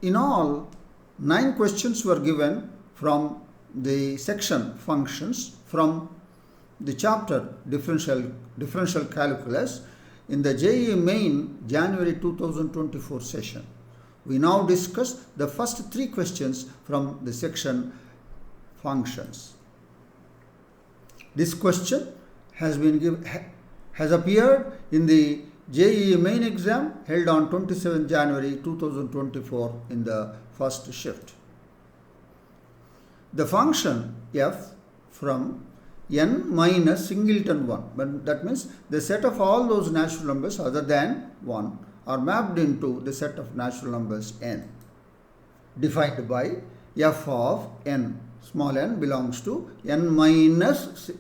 in all, 9 questions were given from the section functions from the chapter Differential Calculus in the JEE Main January 2024 session. We now discuss the first 3 questions from the section functions. This question has appeared in the JEE Main exam held on 27 January 2024 in the first shift. The function f from n minus singleton 1, but that means the set of all those natural numbers other than 1 are mapped into the set of natural numbers n, defined by f of n. Small n belongs to n minus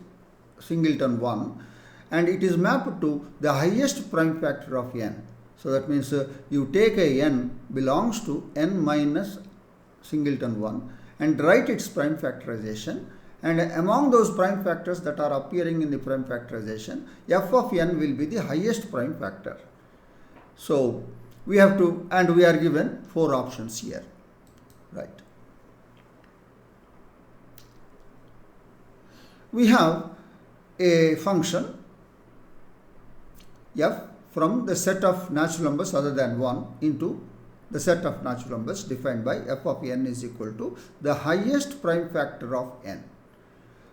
singleton 1, and it is mapped to the highest prime factor of n. So that means you take a n belongs to n minus singleton 1 and write its prime factorization, and among those prime factors that are appearing in the prime factorization, f of n will be the highest prime factor. So we have to, and we are given 4 options here, right? We have a function f from the set of natural numbers other than 1 into the set of natural numbers defined by f of n is equal to the highest prime factor of n.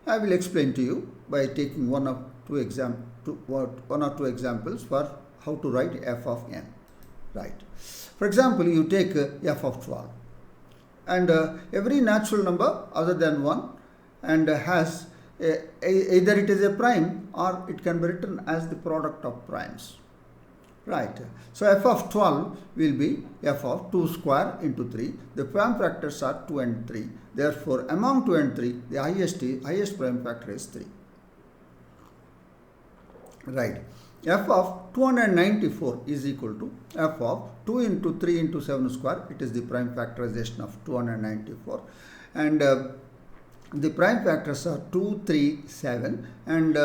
I will explain to you by taking one or two examples for how to write f of n. Right. For example, you take f of 12, and every natural number other than 1 and has either it is a prime or it can be written as the product of primes. Right. So f of 12 will be f of 2 square into 3. The prime factors are 2 and 3. Therefore, among 2 and 3, the highest prime factor is 3. Right. F of 294 is equal to f of 2 into 3 into 7 square. It is the prime factorization of 294. And the prime factors are 2, 3, 7. And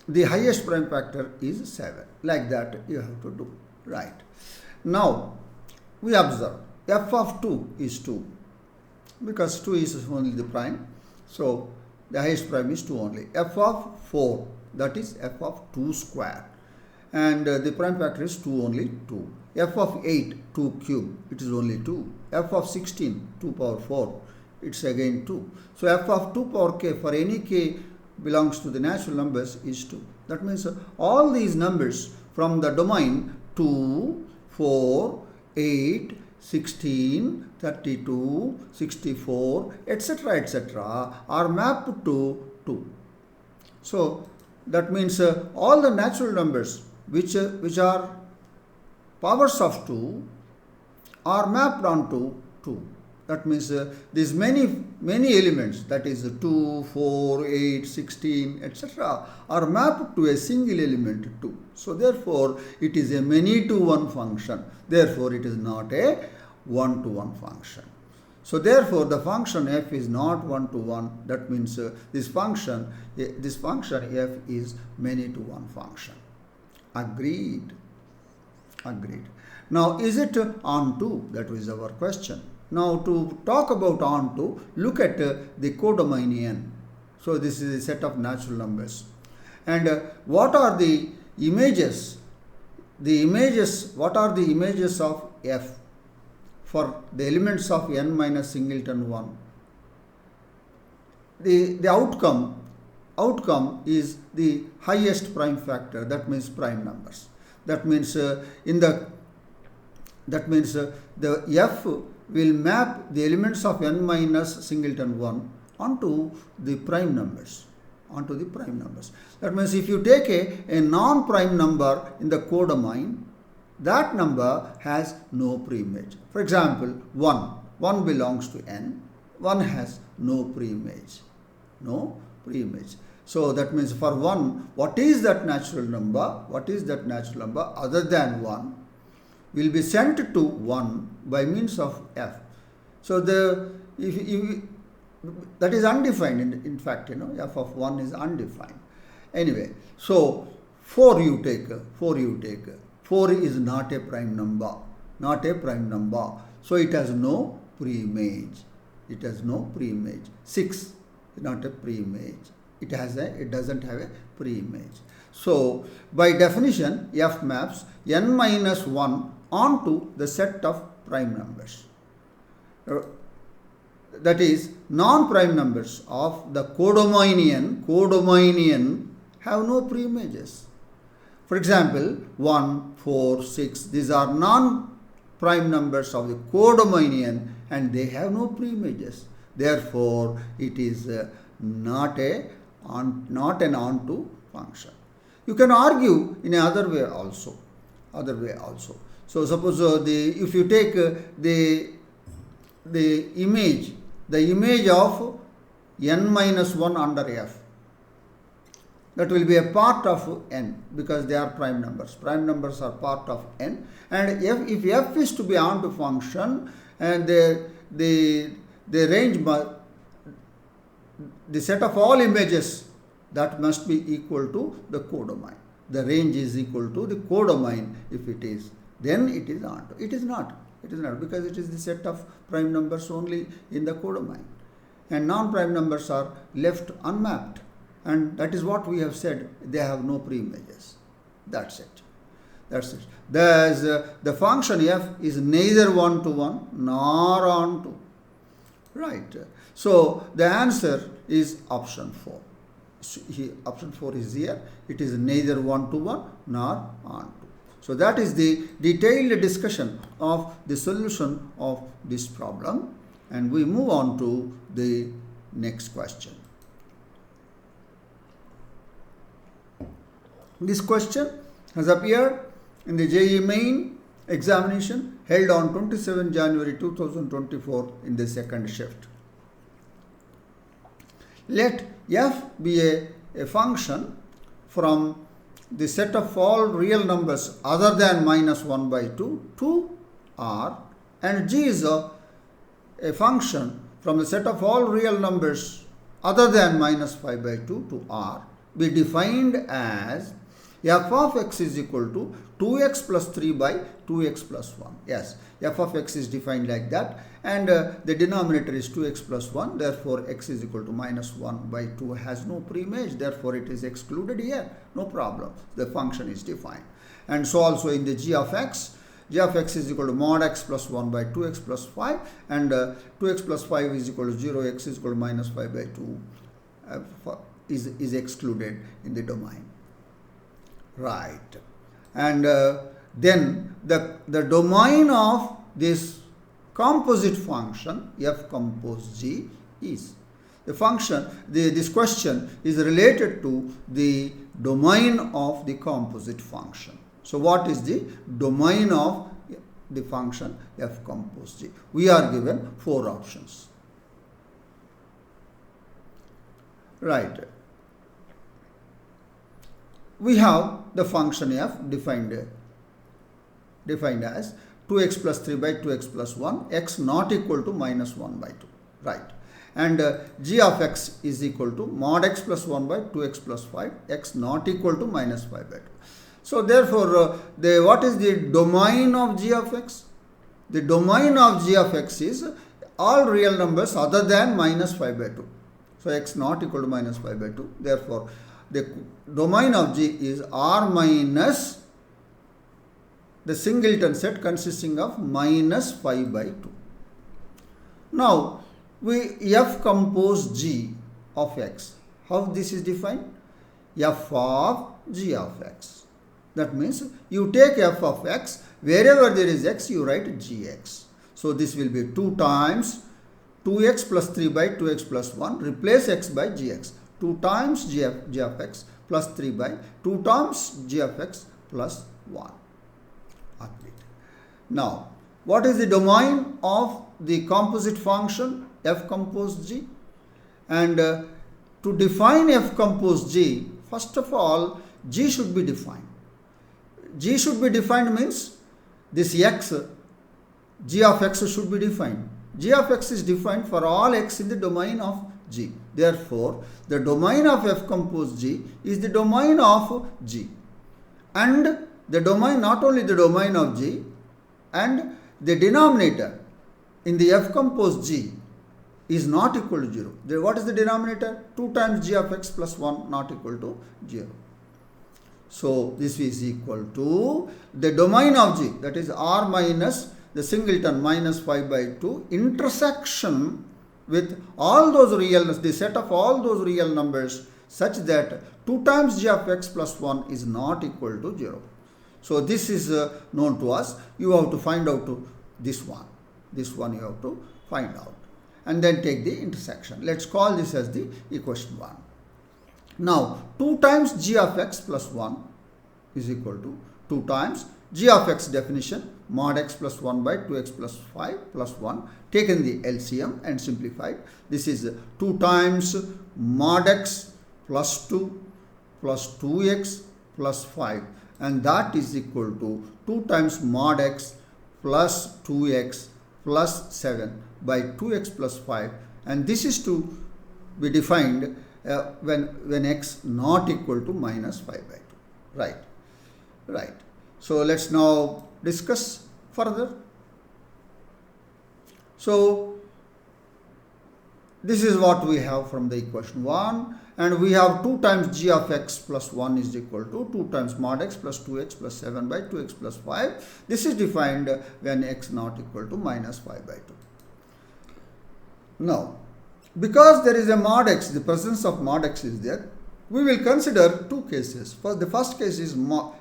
the highest prime factor is 7. Like that you have to do. Right. Now, we observe f of 2 is 2. Because 2 is only the prime. So, the highest prime is 2 only. F of 4, that is f of 2 square. And the prime factor is 2 only, 2. F of 8, 2 cube, it is only 2. F of 16, 2 power 4, it's again 2. So, f of 2 power k for any k belongs to the natural numbers is 2. That means all these numbers from the domain 2, 4, 8, 16, 32, 64, etc. are mapped to 2. So that means all the natural numbers which are powers of 2 are mapped onto 2. That means these many elements, that is 2, 4, 8, 16, etc. are mapped to a single element 2. So therefore, it is a many-to-one function. Therefore, it is not a one-to-one function. So therefore, the function f is not one-to-one. That means this function f is many-to-one function. Agreed. Agreed. Now, is it onto? That was our question. Now, to talk about onto, look at the codomain n. So, this is a set of natural numbers. And what are the images? What are the images of f for the elements of n minus singleton 1? The outcome is the highest prime factor, that means prime numbers. That means the f will map the elements of n minus singleton 1 onto the prime numbers. That means if you take a non-prime number in the codomain, that number has no preimage. For example, 1 belongs to n, 1 has no preimage. So that means for 1, what is that natural number other than 1 will be sent to 1 by means of f. So that is undefined. In fact, f of 1 is undefined. Anyway, so 4 you take. 4 is not a prime number. not a prime number. So it has no preimage. It has no preimage. 6 is not a preimage. It doesn't have a preimage. So by definition, F maps n minus 1 onto the set of prime numbers. That is, non-prime numbers of the codominion have no preimages. For example, 1, 4, 6, these are non-prime numbers of the codominion and they have no preimages. Therefore, it is not an onto function. You can argue in another way also. So suppose if you take the image of n minus 1 under f, that will be a part of n because they are prime numbers. Prime numbers are part of n, and if f is to be onto function, and the range, the set of all images, that must be equal to the codomain. The range is equal to the codomain. If it is, then it is onto. It is not because it is the set of prime numbers only in the codomain, and non-prime numbers are left unmapped, and that is what we have said. They have no preimages. That's it. The function f is neither 1 to 1 nor onto. Right. So the answer is option 4. Option 4 is here. It is neither 1 to 1 nor onto. So that is the detailed discussion of the solution of this problem, and we move on to the next question. This question has appeared in the JEE Main examination held on 27 January 2024 in the second shift. Let f be a function from the set of all real numbers other than minus 1 by 2 to R, and g is a function from the set of all real numbers other than minus 5 by 2 to R, be defined as f of x is equal to 2x plus 3 by 2x plus 1. Yes, f of x is defined like that, and the denominator is 2x plus 1. Therefore, x is equal to minus 1 by 2 has no preimage. Therefore, it is excluded here. No problem. The function is defined. And so also in the g of x is equal to mod x plus 1 by 2x plus 5, and 2x plus 5 is equal to 0, x is equal to minus 5 by 2 is excluded in the domain. Right. And then the domain of this composite function f compose g is the function. This question is related to the domain of the composite function. So what is the domain of the function f compose g? We are given 4 options. Right. We have the function f defined as 2x plus 3 by 2x plus 1, x not equal to minus 1 by 2. Right. And g of x is equal to mod x plus 1 by 2x plus 5, x not equal to minus 5 by 2. So therefore, what is the domain of g of x? The domain of g of x is all real numbers other than minus 5 by 2. So x not equal to minus 5 by 2. Therefore, the domain of g is R minus the singleton set consisting of minus 5 by 2. Now, we f compose g of x. How this is defined? F of g of x. That means you take f of x, wherever there is x, you write gx. So this will be 2 times 2x plus 3 by 2x plus 1, replace x by gx. 2 times g of x plus 3 by 2 times g of x plus 1. Now, what is the domain of the composite function f compose g? And to define f compose g, first of all, g should be defined. G should be defined means this x, g of x should be defined. G of x is defined for all x in the domain of g. Therefore, the domain of f compose g is the domain of g. And the domain, not only the domain of g, and the denominator in the f composed g is not equal to 0. What is the denominator? 2 times g of x plus 1 not equal to 0. So this is equal to the domain of g, that is r minus the singleton minus 5 by 2 intersection with all those real, the set of all those real numbers such that 2 times g of x plus 1 is not equal to 0. So this is known to us. You have to find out this one. This one you have to find out. And then take the intersection. Let's call this as the equation 1. Now 2 times g of x plus 1 is equal to 2 times g of x definition mod x plus 1 by 2x plus 5 plus 1, taken the LCM and simplified. This is 2 times mod x plus 2 plus 2x plus 5, and that is equal to 2 times mod x plus 2x plus 7 by 2x plus 5, and this is to be defined when x not equal to minus 5 by 2. Right. So let's now discuss further. So this is what we have from the equation 1, and we have 2 times g of x plus 1 is equal to 2 times mod x plus 2x plus 7 by 2x plus 5. This is defined when x not equal to minus 5 by 2. Now, because there is a mod x, the presence of mod x is there, we will consider two cases. The first case is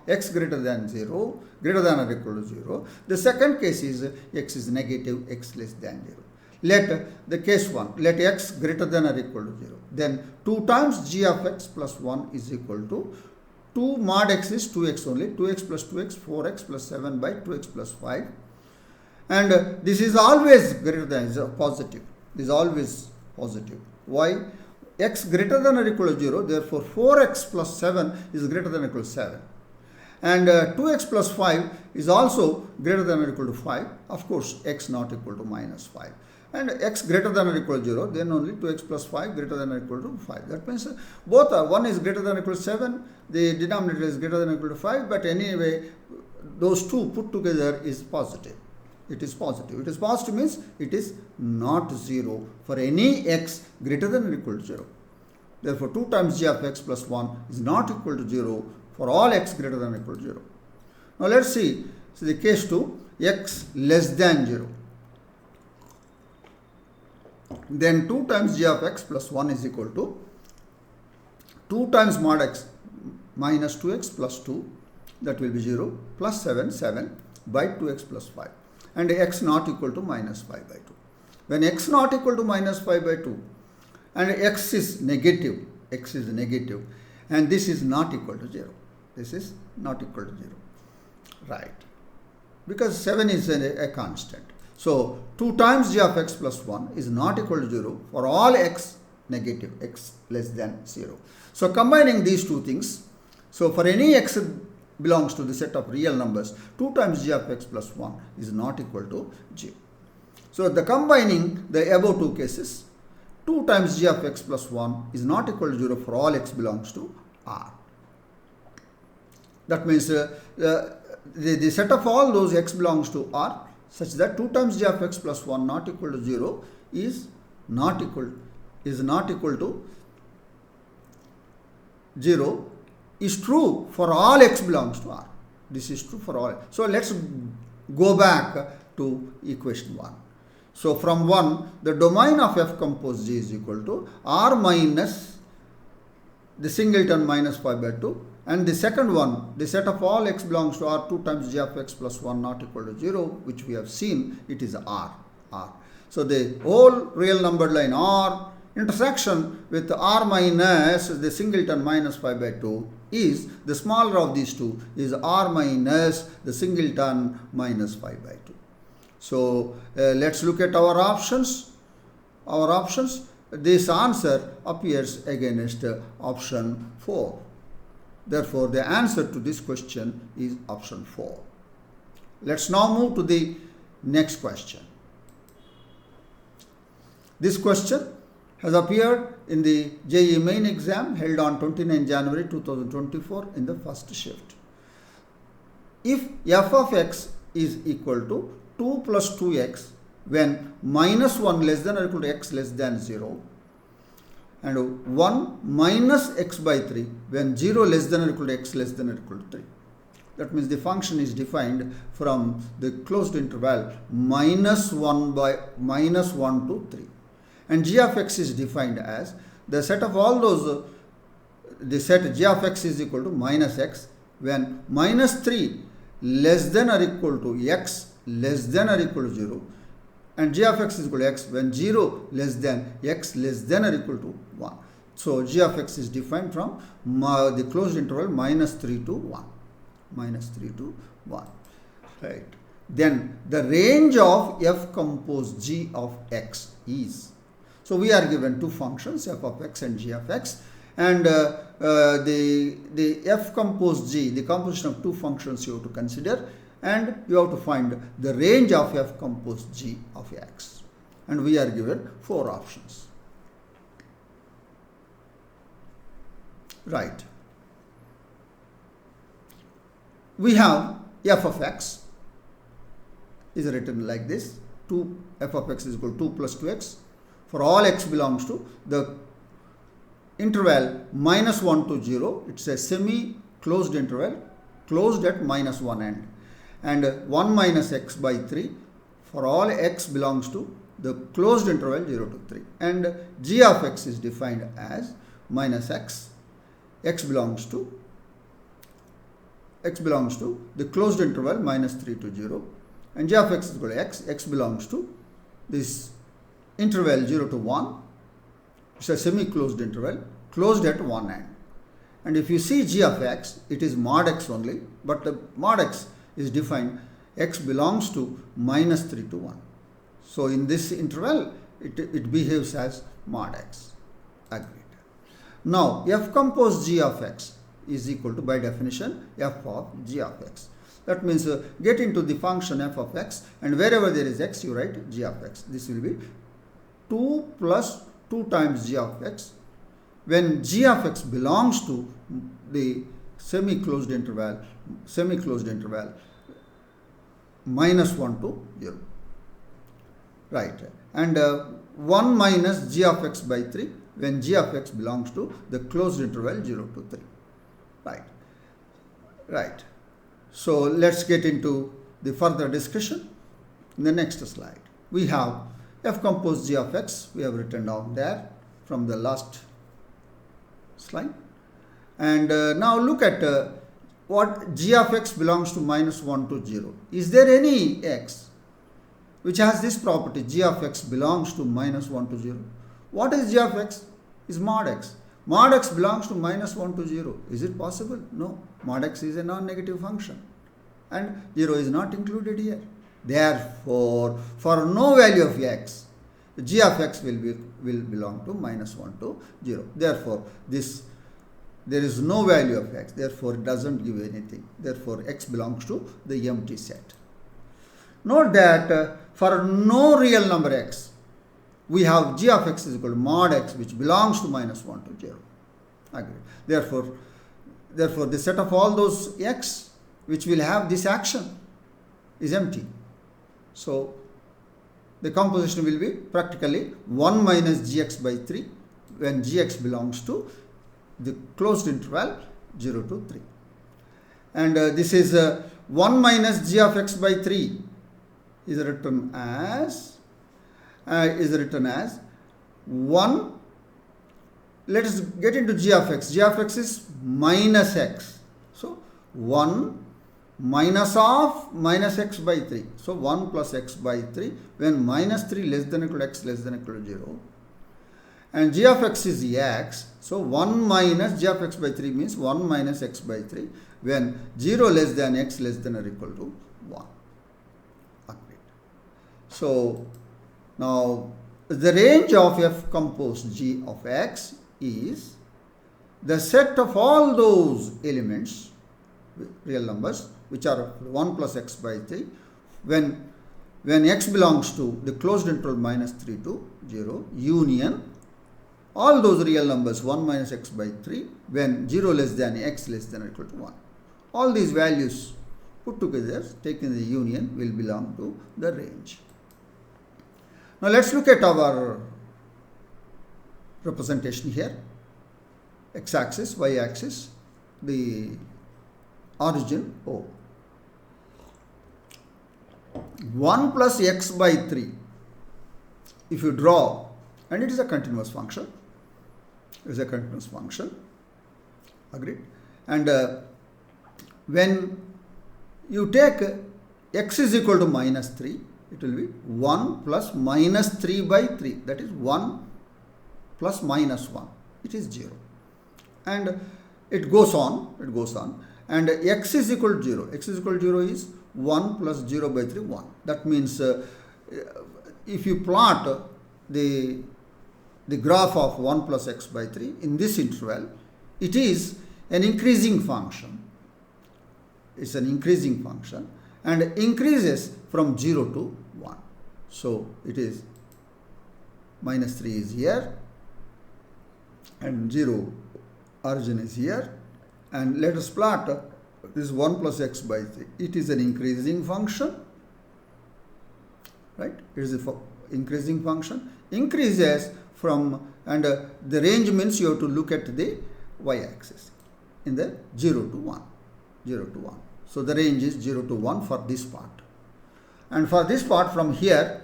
x greater than 0, greater than or equal to 0. The second case is x is negative, x less than 0. Let the case 1, let x greater than or equal to 0. Then 2 times g of x plus 1 is equal to 2 mod x is 2x only, 2x plus 2x, 4x plus 7 by 2x plus 5. And this is always greater than, is positive. This is always positive. Why? X greater than or equal to 0, therefore 4x plus 7 is greater than or equal to 7. And 2x plus 5 is also greater than or equal to 5. Of course, x not equal to minus 5. And x greater than or equal to 0, then only 2x plus 5 greater than or equal to 5. That means both are, one is greater than or equal to 7, the denominator is greater than or equal to 5, but anyway, those two put together is positive. It is positive. It is positive means it is not 0 for any x greater than or equal to 0. Therefore, 2 times g of x plus 1 is not equal to 0 for all x greater than or equal to 0. Now, let's see. So, the case 2, x less than 0. Then 2 times g of x plus 1 is equal to 2 times mod x minus 2x plus 2, that will be 0, plus 7 by 2x plus 5. And x not equal to minus 5 by 2. When x not equal to minus 5 by 2 and x is negative, and this is not equal to 0. This is not equal to 0. Right. Because 7 is a constant. So 2 times g of x plus 1 is not equal to 0 for all x negative, x less than 0. So combining these two things, so for any x belongs to the set of real numbers, 2 times g of x plus 1 is not equal to g. So the combining the above two cases, 2 times g of x plus 1 is not equal to 0 for all x belongs to R. That means the set of all those x belongs to R such that 2 times g of x plus 1 not equal to 0 is not equal to 0 is true for all x belongs to R. This is true for all. So let's go back to equation 1. So from 1, the domain of f composed G is equal to R minus the singleton minus 5 by 2. And the second one, the set of all x belongs to R, 2 times g of x plus 1 not equal to 0, which we have seen, it is R. So the whole real numbered line R intersection with R minus the singleton minus 5 by 2 is, the smaller of these two is R minus the singleton minus 5 by 2. So let's look at our options. This answer appears against option 4. Therefore, the answer to this question is option 4. Let's now move to the next question. This question has appeared in the JEE Main exam held on 29 January 2024 in the first shift. If f of x is equal to 2 plus 2x when minus 1 less than or equal to x less than 0, and 1 minus x by 3 when 0 less than or equal to x less than or equal to 3. That means the function is defined from the closed interval minus 1 to 3. And g of x is defined as the set of all those, the set g of x is equal to minus x when minus 3 less than or equal to x less than or equal to 0, and g of x is equal to x when 0 less than x less than or equal to 1. So g of x is defined from the closed interval minus 3 to 1. Minus 3 to 1. Right. Then the range of f compose g of x is. So we are given two functions, f of x and g of x, and the f compose g, the composition of two functions you have to consider, and you have to find the range of f compose g of x. And we are given four options. Right. We have f of x is written like this. F of x is equal to 2 plus 2x for all x belongs to the interval minus 1 to 0. It's a semi-closed interval, closed at minus 1 end. And 1 minus x by 3 for all x belongs to the closed interval 0 to 3. And g of x is defined as minus x. X belongs to the closed interval minus 3 to 0, and g of x is equal to x. X belongs to this interval 0 to 1. It's a semi-closed interval, closed at one end. And if you see g of x, it is mod x only, but the mod x is defined x belongs to minus 3 to 1. So in this interval, it behaves as mod x. Agreed. Now, f compose g of x is equal to, by definition, f of g of x. That means get into the function f of x, and wherever there is x, you write g of x. This will be 2 plus 2 times g of x when g of x belongs to the semi-closed interval minus 1 to 0. Right. And 1 minus g of x by 3 when g of x belongs to the closed interval 0 to 3. Right. Right. So let's get into the further discussion in the next slide. We have f compose g of x. We have written down there from the last slide. And now look at what g of x belongs to minus 1 to 0. Is there any x which has this property, g of x belongs to minus 1 to 0? What is g of x? Is mod x. Mod x belongs to minus 1 to 0. Is it possible? No. Mod x is a non-negative function and 0 is not included here. Therefore, for no value of x, g of x will belong to minus 1 to 0. Therefore, there is no value of x. Therefore, it doesn't give anything. Therefore, x belongs to the empty set. Note that for no real number x, we have g of x is equal to mod x, which belongs to minus 1 to 0. Agreed. Therefore, the set of all those x which will have this action is empty. So, the composition will be practically 1 minus gx by 3 when gx belongs to the closed interval 0 to 3. And this is 1 minus g of x by 3 is written as 1. Let us get into g of x. G of x is minus x. So 1 minus of minus x by 3. So 1 plus x by 3 when minus 3 less than or equal to x less than or equal to 0. And g of x is x. So 1 minus g of x by 3 means 1 minus x by 3 when 0 less than x less than or equal to 1. Agreed. So now the range of f compose g of x is the set of all those elements, real numbers, which are 1 plus x by 3 when x belongs to the closed interval minus 3 to 0 union all those real numbers 1 minus x by 3 when 0 less than x less than or equal to 1. All these values put together, taken the union, will belong to the range. Now let's look at our representation here. X-axis, y-axis, the origin O. 1 plus x by 3. If you draw, and it is a continuous function, agreed? And when you take x is equal to minus 3, it will be 1 plus minus 3 by 3. That is 1 plus minus 1. It is 0. And it goes on. And x is equal to 0. X is equal to 0 is 1 plus 0 by 3, 1. That means if you plot the graph of 1 plus x by 3 in this interval, it is an increasing function. It's an increasing function and increases from 0 to 1. So it is minus 3 is here and 0 origin is here, and let us plot this 1 plus x by 3. It is an increasing function, right? It is an increasing function. Increases from, and the range means you have to look at the y-axis in the 0 to 1. 0 to 1. So the range is 0 to 1 for this part. And for this part from here,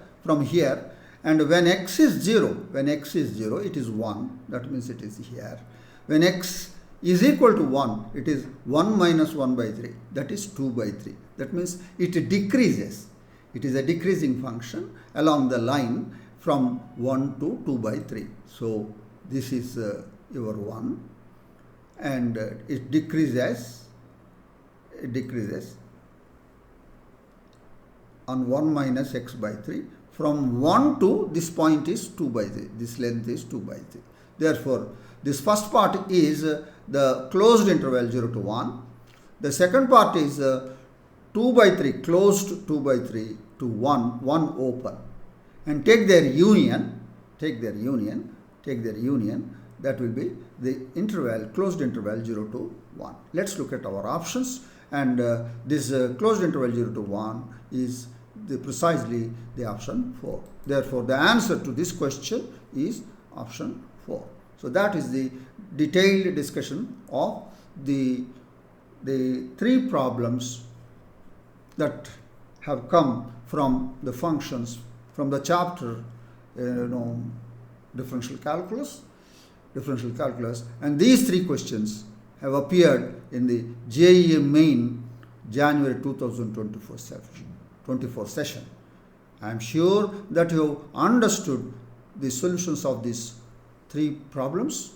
and when x is 0, it is 1. That means it is here. When x is equal to 1, it is 1 minus 1 by 3. That is 2 by 3. That means it decreases. It is a decreasing function along the line from 1 to 2 by 3. So this is your 1, and it decreases on 1 minus x by 3. From 1 to this point is 2 by 3. This length is 2 by 3. Therefore, this first part is the closed interval 0 to 1. The second part is 2 by 3, closed 2 by 3 to 1 open. And take their union, that will be the interval, closed interval 0 to 1. Let's look at our options. And this closed interval 0 to 1 is precisely the option 4. Therefore, the answer to this question is option 4. So that is the detailed discussion of the 3 problems that have come from the functions from the chapter differential calculus, and these 3 questions have appeared in the JEE Main January 2024 session. I am sure that you have understood the solutions of these 3 problems,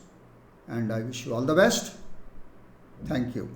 and I wish you all the best. Thank you.